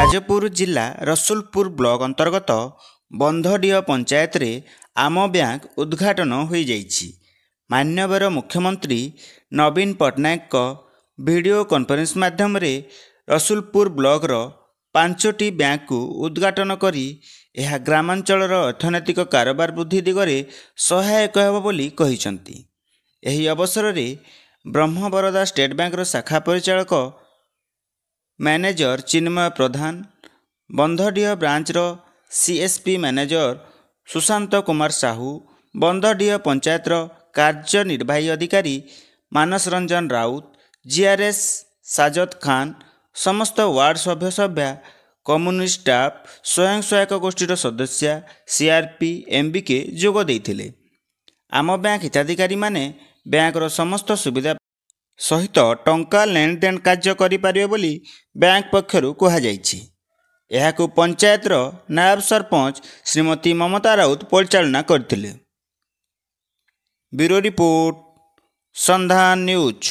ଯାଜପୁର ଜିଲ୍ଲା ରସୁଲପୁର ବ୍ଲକ ଅନ୍ତର୍ଗତ ବନ୍ଧଡିହ ପଞ୍ଚାୟତରେ ଆମ ବ୍ୟାଙ୍କ ଉଦ୍ଘାଟନ ହୋଇଯାଇଛି। ମାନ୍ୟବର ମୁଖ୍ୟମନ୍ତ୍ରୀ ନବୀନ ପଟ୍ଟନାୟକଙ୍କ ଭିଡ଼ିଓ କନଫରେନ୍ସ ମାଧ୍ୟମରେ ରସୁଲପୁର ବ୍ଲକର 5ଟି ବ୍ୟାଙ୍କକୁ ଉଦ୍ଘାଟନ କରି ଏହା ଗ୍ରାମାଞ୍ଚଳର ଅର୍ଥନୈତିକ କାରବାର ବୃଦ୍ଧି ଦିଗରେ ସହାୟକ ହେବ ବୋଲି କହିଛନ୍ତି। ଏହି ଅବସରରେ ବ୍ରହ୍ମବରଦା ଷ୍ଟେଟ୍ ବ୍ୟାଙ୍କର ଶାଖା ପରିଚାଳକ ମ୍ୟାନେଜର ଚିନ୍ମୟ ପ୍ରଧାନ, ବନ୍ଧଡିହ ବ୍ରାଞ୍ଚର CSP ମ୍ୟାନେଜର ସୁଶାନ୍ତ କୁମାର ସାହୁ, ବନ୍ଧଡିହ ପଞ୍ଚାୟତର କାର୍ଯ୍ୟନିର୍ବାହୀ ଅଧିକାରୀ ମାନସ ରଞ୍ଜନ ରାଉତ, GRS ସାଜଦ ଖାନ, ସମସ୍ତ ୱାର୍ଡ ସଭ୍ୟା, କମ୍ୟୁନିଷ୍ଟ ଷ୍ଟାଫ, ସ୍ୱୟଂ ସହାୟକ ଗୋଷ୍ଠୀର ସଦସ୍ୟା, CRP, MBK ଯୋଗ ଦେଇଥିଲେ। ଆମ ବ୍ୟାଙ୍କ ହିତାଧିକାରୀମାନେ ବ୍ୟାଙ୍କର ସମସ୍ତ ସୁବିଧା ସହିତ ଟଙ୍କା ନେଣଦେଣ କାର୍ଯ୍ୟ କରିପାରିବେ ବୋଲି ବ୍ୟାଙ୍କ ପକ୍ଷରୁ କୁହାଯାଇଛି। ଏହାକୁ ପଞ୍ଚାୟତର ନାୟବ ସରପଞ୍ଚ ଶ୍ରୀମତୀ ମମତା ରାଉତ ପରିଚାଳନା କରିଥିଲେ। ବ୍ୟୁରୋ ରିପୋର୍ଟ, ସନ୍ଧାନ ନ୍ୟୁଜ।